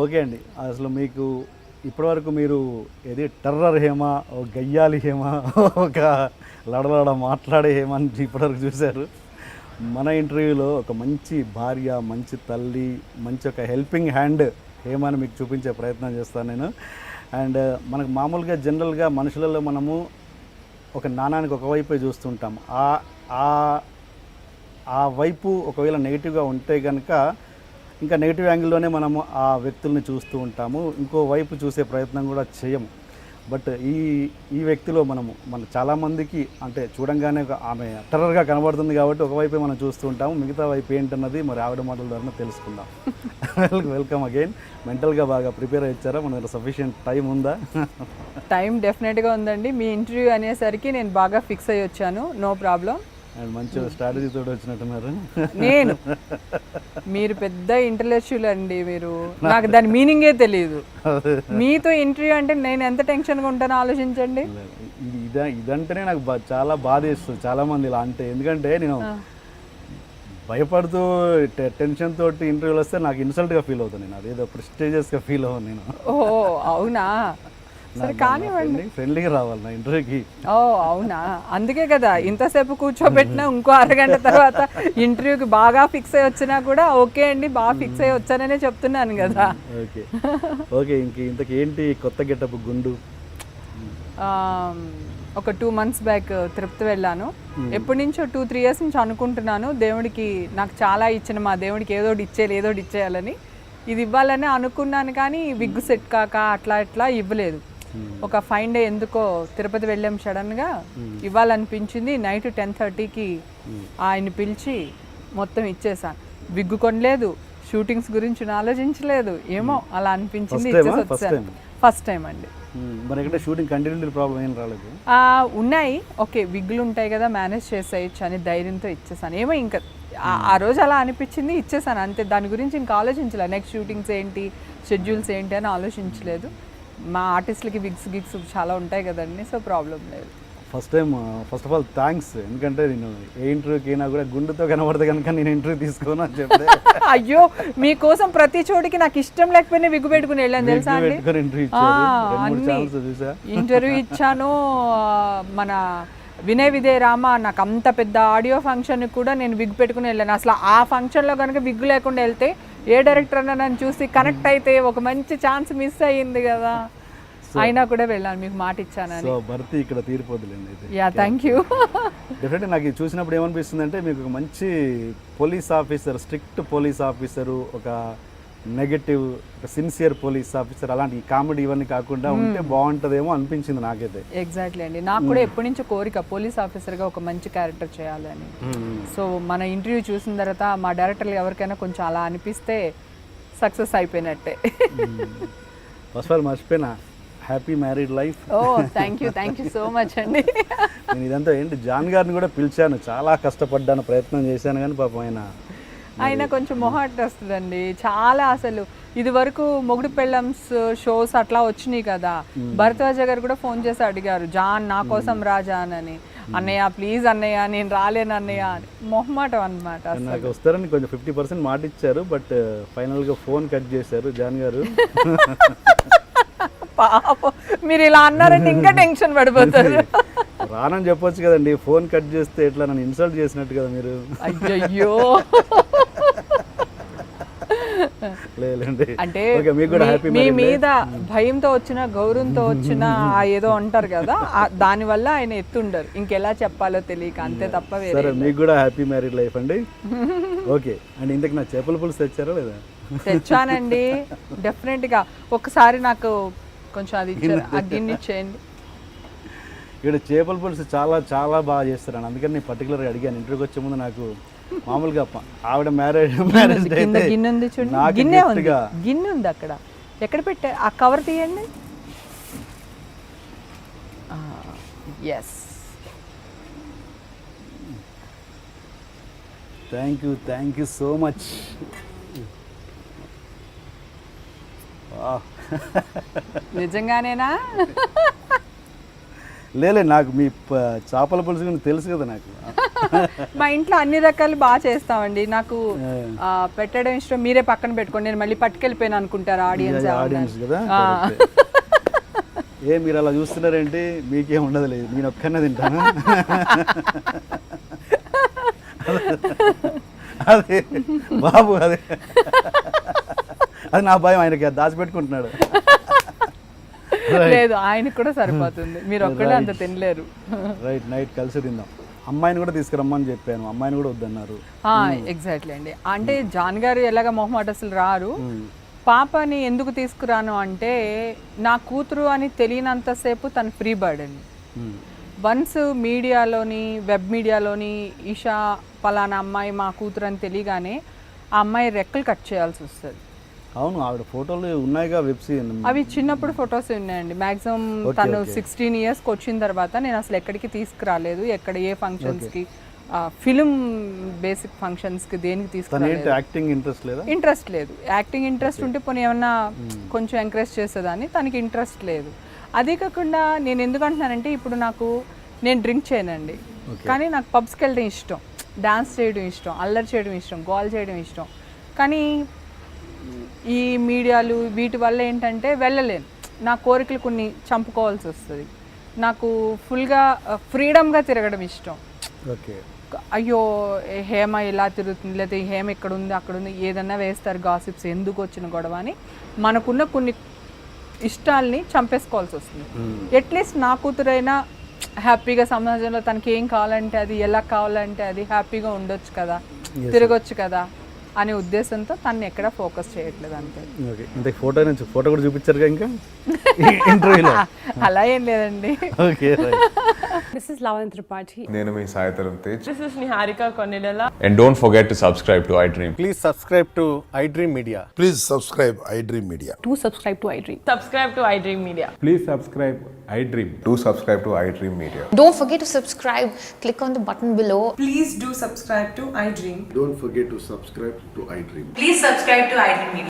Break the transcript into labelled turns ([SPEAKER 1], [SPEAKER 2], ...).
[SPEAKER 1] Okay అండి. అసలు మీకు ఇప్పటివరకు మీరు ఏది టెర్రర్ హేమ, ఒక గయ్యాలి హేమ, ఒక లడలడ మాట్లాడే హేమ అని ఇప్పటివరకు చూశారు. మన ఇంటర్వ్యూలో ఒక మంచి భార్య, మంచి తల్లి, మంచి ఒక హెల్పింగ్ హ్యాండ్ హేమాని మీకు చూపించే ప్రయత్నం చేస్తాను నేను. అండ్ మనకు మామూలుగా జనరల్గా మనుషులలో మనము ఒక నాణానికి ఒకవైపే చూస్తుంటాం. ఆ వైపు ఒకవేళ నెగిటివ్గా ఉంటే కనుక ఇంకా నెగిటివ్ యాంగిల్లోనే మనము ఆ వ్యక్తుల్ని చూస్తూ ఉంటాము, ఇంకో వైపు చూసే ప్రయత్నం కూడా చేయము. బట్ ఈ వ్యక్తిలో మన చాలామందికి అంటే చూడంగానే ఆమె టెర్రర్గా కనబడుతుంది కాబట్టి ఒకవైపే మనం చూస్తూ ఉంటాము, మిగతా వైపు ఏంటన్నది మరి ఆవిడ మాటల ద్వారా తెలుసుకుందాం. Welcome again. మెంటల్గా బాగా ప్రిపేర్ అయ్యారా? మన దగ్గర సఫిషియెంట్ టైం ఉందా?
[SPEAKER 2] టైం డెఫినెట్గా ఉందండి. మీ ఇంటర్వ్యూ అనేసరికి నేను బాగా ఫిక్స్ అయ్యి వచ్చాను, నో ప్రాబ్లం.
[SPEAKER 1] అండ్ మంచి స్ట్రాటజీ తోటి వచ్చినట్టున్నారు.
[SPEAKER 2] నేను మీరు పెద్ద ఇంటలెక్చువల్ అండి, మీరు నాకు దాని మీనింగే తెలియదు. మీతో ఇంటర్వ్యూ అంటే నేను ఎంత టెన్షన్గా ఉంటానో ఆలోచించండి.
[SPEAKER 1] ఇదంటేనే నాకు చాలా బాధ వేస్తుంది చాలా మంది ఇలా అంటే. ఎందుకంటే నేను భయపడుతూ టెన్షన్ తోటి ఇంటర్వ్యూలు వస్తే నాకు ఇన్సల్ట్గా ఫీల్ అవుతాను. నేను అదేదో ప్రెస్టీజియస్గా ఫీల్ అవ్వను నేను.
[SPEAKER 2] ఓ అవునా, సరే కానివ్వండి.
[SPEAKER 1] ఫ్రెండ్లీగా రావాలి నా ఇంటర్వ్యూకి.
[SPEAKER 2] ఓ అవునా, అందుకే కదా ఇంతసేపు కూర్చోబెట్టినా ఇంకో అరగంట తర్వాత ఇంటర్వ్యూకి బాగా ఫిక్స్ అయ్యి వచ్చినా కూడా ఓకే అండి బాగా ఫిక్స్ అయ్యి వచ్చాననే చెప్తున్నాను కదా.
[SPEAKER 1] Okay okay. ఇంతకీ ఏంటి కొత్త గెటప్ గుండు?
[SPEAKER 2] ఒక 2 months బ్యాక్ తిరుపతి వెళ్ళాను. ఎప్పటి నుంచో 2-3 years నుంచి అనుకుంటున్నాను, దేవుడికి నాకు చాలా ఇచ్చిన మా దేవుడికి ఏదోటి ఇచ్చేయాలని, ఇది ఇవ్వాలని అనుకున్నాను. కానీ విగ్ సెట్ కాక అట్లా ఇవ్వలేదు. ఒక ఫైన్ డే ఎందుకో తిరుపతి వెళ్ళాం, సడన్గా ఇవ్వాలనిపించింది. నైట్ 10:30కి ఆయన పిలిచి మొత్తం ఇచ్చేసాను. విగ్గు కొనలేదు, షూటింగ్స్ గురించి ఆలోచించలేదు, ఏమో అలా అనిపించింది, ఇచ్చేసి వచ్చాను. ఫస్ట్ టైం అండి.
[SPEAKER 1] మరి ఇక్కడ షూటింగ్ కంటిన్యూ ప్రాబ్లం ఏం రాలేదు?
[SPEAKER 2] ఉన్నాయి, ఓకే విగ్గులు ఉంటాయి కదా మేనేజ్ చేసేయచ్చు అని ధైర్యంతో ఇచ్చేసాను. ఏమో ఇంకా ఆ రోజు అలా అనిపించింది, ఇచ్చేసాను అంతే. దాని గురించి ఇంకా ఆలోచించలేదు. నెక్స్ట్ షూటింగ్స్ ఏంటి, షెడ్యూల్స్ ఏంటి అని ఆలోచించలేదు. మా ఆర్టిస్టులకి గిగ్స్ చాలా ఉంటాయి కదండి, సో ప్రాబ్లం లేదు.
[SPEAKER 1] First of all thanks. ఎందుకంటే నేను ఏ ఇంటర్వ్యూకి అయినా కూడా గుండుతో కనబడితే కనుక నేను ఇంటర్వ్యూ తీసుకోను అని చెప్తే
[SPEAKER 2] అయ్యో మీకోసం ప్రతి చోటికి నాకు ఇష్టం లేకపోయినా విగ్గు పెట్టుకుని వెళ్ళాను తెలుసా అండి. ఇంటర్వ్యూ ఇచ్చాను. మన వినయ్ విజయ్ రామ నాకు అంత పెద్ద ఆడియో ఫంక్షన్ కూడా నేను విగ్ పెట్టుకుని వెళ్ళాను. అసలు ఆ ఫంక్షన్లో కనుక విగ్ లేకుండా వెళ్తే ఏ డైరెక్టర్ అన్న నన్ను చూసి కనెక్ట్ అయితే ఒక మంచి ఛాన్స్ మిస్ అయ్యింది కదా, అయినా కూడా వెళ్ళాను, మీకు మాట ఇచ్చానని.
[SPEAKER 1] సో భర్తీ ఇక్కడ తీరిపోదులేండి.
[SPEAKER 2] Yeah thank you.
[SPEAKER 1] డెఫినెట్గా నాకు ఇది చూసినప్పుడు ఏమనిపిస్తుంది అంటే మీకు ఒక మంచి police officer, strict police officer, ఒక నెగటివ్, ఒక సిన్సియర్ పోలీస్ ఆఫీసర్, అలాంటి కామెడీ ఇవన్నీ కాకుండా ఉంటే బాగుంటుందేమో అనిపించింది నాకైతే.
[SPEAKER 2] ఎగ్జాక్ట్లీ అండి, నాకు కూడా ఎప్పటి నుంచో కోరిక పోలీస్ ఆఫీసర్గా ఒక మంచి క్యారెక్టర్ చేయాలని. సో మన ఇంటర్వ్యూ చూసిన తర్వాత మా డైరెక్టర్లు ఎవరికైనా కొంచెం అలా అనిపిస్తే సక్సెస్ అయిపోయినట్టే.
[SPEAKER 1] ఫస్ట్ ఆఫ్ ఆల్ మర్చిపోయినా, happy married life.
[SPEAKER 2] Oh thank you so much అండి.
[SPEAKER 1] నేను ఇదంతా ఏంటి జాన్ గారిని కూడా పిలిచాను, చాలా కష్టపడ్డాను, ప్రయత్నం చేశాను, కానీ పాపం
[SPEAKER 2] ఆయన కొంచెం మొహాట్ వస్తుందండి చాలా. అసలు ఇది వరకు మొగుడు పెళ్ళమ్స్ షోస్ అట్లా వచ్చినాయి కదా, భరద్వాజ గారు కూడా ఫోన్ చేసి అడిగారు, జాన్ నా కోసం రా జాన్ అని. అన్నయ్య ప్లీజ్ అన్నయ్య నేను రాలేను అన్నయ్య అని మొహమాటం అనమాట.
[SPEAKER 1] నాకు వస్తారని కొంచెం 50% మాట ఇచ్చారు, బట్ ఫైనల్గా ఫోన్ కట్ చేశారు జాన్ గారు.
[SPEAKER 2] పాపం మీరు ఇలా అన్నారంటే ఇంకా టెన్షన్ పడిపోతారు.
[SPEAKER 1] రానని చెప్పొచ్చు కదండి, ఫోన్ కట్ చేస్తే ఎట్లా నన్ను ఇన్సల్ట్ చేసినట్టు కదా మీరు.
[SPEAKER 2] అయ్యయ్యో.
[SPEAKER 1] లేదండి,
[SPEAKER 2] అంటే మీ మీద భయంతో వచ్చిన గౌరవంతో వచ్చిన ఏదో అంటారు కదా, దానివల్ల ఆయన ఎత్తుండరు, ఇంకెలా చెప్పాలో తెలియక అంతే తప్ప.
[SPEAKER 1] సరే మీకు కూడా హ్యాపీ మ్యారీడ్ లైఫ్ అండి. ఓకే అండ్ ఇంతకు నా చేపల పులుసు తెచ్చారా లేదా?
[SPEAKER 2] తెచ్చానండి డెఫినెట్గా. ఒకసారి నాకు కొంచెం అది గిన్నె ఇచ్చేయండి.
[SPEAKER 1] ఇక్కడ చేపల పులుసు చాలా చాలా బాగా చేస్తారని, అందుకని నేను పర్టికులర్గా అడిగాను. ఇంటర్వ్యూకి వచ్చే ముందు నాకు మామూలుగా ఆవిడ మ్యారేజ్
[SPEAKER 2] గిన్నె ఉంది చూడండి, గిన్నె ఉంది అక్కడ, ఎక్కడ పెట్టా ఆ కవర్ తీయండి. Yes
[SPEAKER 1] thank you so much.
[SPEAKER 2] నిజంగానేనా?
[SPEAKER 1] లేలే, నాకు మీ చేపల పులుసు గురించి తెలుసు కదా నాకు.
[SPEAKER 2] మా ఇంట్లో అన్ని రకాలు బాగా చేస్తామండి. నాకు పెట్టడం ఇష్టం. మీరే పక్కన పెట్టుకోండి, నేను మళ్ళీ పట్టుకెళ్ళిపోయాను అనుకుంటారు ఆడియన్స్.
[SPEAKER 1] ఆడియన్స్ కదా. ఏ మీరు అలా చూస్తున్నారేంటి? మీకేం ఉండదు లేదు, నేను ఒక్కనే తింటాను. అదే బాబు, అదే అది నా భయం, ఆయనకి దాచిపెట్టుకుంటున్నాడు.
[SPEAKER 2] లేదు, ఆయనకు కూడా సరిపోతుంది, మీరు ఒక్కడే అంత తినలేరు.
[SPEAKER 1] రైట్, నైట్ కలిసి తిందాం. అమ్మాయిని కూడా తీసుకురమ్మని చెప్పాను, అమ్మాయిని కూడా వద్దన్నారు.
[SPEAKER 2] ఎగ్జాక్ట్లీ అండి. అంటే జాన్ గారు ఎలాగ మొహమాట అసలు రారు. పాపని ఎందుకు తీసుకురాను అంటే, నా కూతురు అని తెలియనంతసేపు తను ఫ్రీ బర్డ్ అండి. వన్స్ మీడియాలోని, వెబ్ మీడియాలోని ఈషా పలానా అమ్మాయి మా కూతురు అని తెలియగానే ఆ అమ్మాయి రెక్కలు కట్ చేయాల్సి వస్తుంది.
[SPEAKER 1] అవును, ఆవిడ ఫోటోలు ఉన్నాయిగా వెబ్ సిరీస్.
[SPEAKER 2] అవి చిన్నప్పుడు ఫొటోస్ ఉన్నాయండి. మ్యాక్సిమం తను 16 ఇయర్స్కి వచ్చిన తర్వాత నేను అసలు ఎక్కడికి తీసుకురాలేదు. ఎక్కడ ఏ ఫంక్షన్స్కి, ఫిలిం బేసిక్ ఫంక్షన్స్కి దేనికి తీసుకురాలేదు.
[SPEAKER 1] యాక్టింగ్ ఇంట్రెస్ట్ లేదా?
[SPEAKER 2] ఇంట్రెస్ట్ లేదు. యాక్టింగ్ ఇంట్రెస్ట్ ఉంటే పోనీ ఏమన్నా కొంచెం ఎంకరేజ్ చేసేదాన్ని, తనకి ఇంట్రెస్ట్ లేదు. అదే కాకుండా నేను ఎందుకు అంటున్నానంటే, ఇప్పుడు నేను డ్రింక్ చేయనండి, కానీ నాకు పబ్స్కి వెళ్ళడం ఇష్టం, డాన్స్ చేయడం ఇష్టం, అల్లరి చేయడం ఇష్టం, గోల్ చేయడం ఇష్టం. కానీ ఈ మీడియాలు వీటి వల్ల ఏంటంటే వెళ్ళలేను. నా కోరికలు కొన్ని చంపుకోవాల్సి వస్తుంది. నాకు ఫుల్గా ఫ్రీడమ్గా తిరగడం ఇష్టం.
[SPEAKER 1] ఓకే,
[SPEAKER 2] అయ్యో హేమ ఇలా తిరుగుతుంది, లేదా హేమ ఇక్కడ ఉంది అక్కడ ఉంది, ఏదన్నా వేస్తారు గాసిప్స్, ఎందుకు వచ్చిన గొడవ అని మనకున్న కొన్ని ఇష్టాల్ని చంపేసుకోవాల్సి వస్తుంది. అట్లీస్ట్ నా కూతురైనా హ్యాపీగా సమాజంలో తనకి ఏం కావాలంటే అది, ఎలా కావాలంటే అది హ్యాపీగా ఉండొచ్చు కదా, తిరగొచ్చు కదా అనే ఉద్దేశంతో తను ఎక్కడ ఫోకస్ చేయట్లేదు అంతే.
[SPEAKER 1] ఓకే, ఇంత ఫోటో కూడా చూపించారుగా ఇంకా ఇంటర్వ్యూలో?
[SPEAKER 2] అలా ఏం లేదండి.
[SPEAKER 1] Okay,
[SPEAKER 3] This is Lavan Tripathi.
[SPEAKER 4] నేను మీ Sai Dharam Tej.
[SPEAKER 5] This is Niharika Konilala.
[SPEAKER 4] And don't forget to subscribe to iDream.
[SPEAKER 6] Please subscribe to iDream Media.
[SPEAKER 7] Please subscribe iDream Media.
[SPEAKER 3] Do subscribe to iDream.
[SPEAKER 5] Subscribe to iDream Media.
[SPEAKER 8] Please subscribe iDream.
[SPEAKER 4] Do subscribe to iDream Media.
[SPEAKER 9] Don't forget to subscribe. Click on the button below.
[SPEAKER 10] Please do subscribe to iDream.
[SPEAKER 7] Don't forget to subscribe to iDream.
[SPEAKER 10] Please subscribe to iDream Media.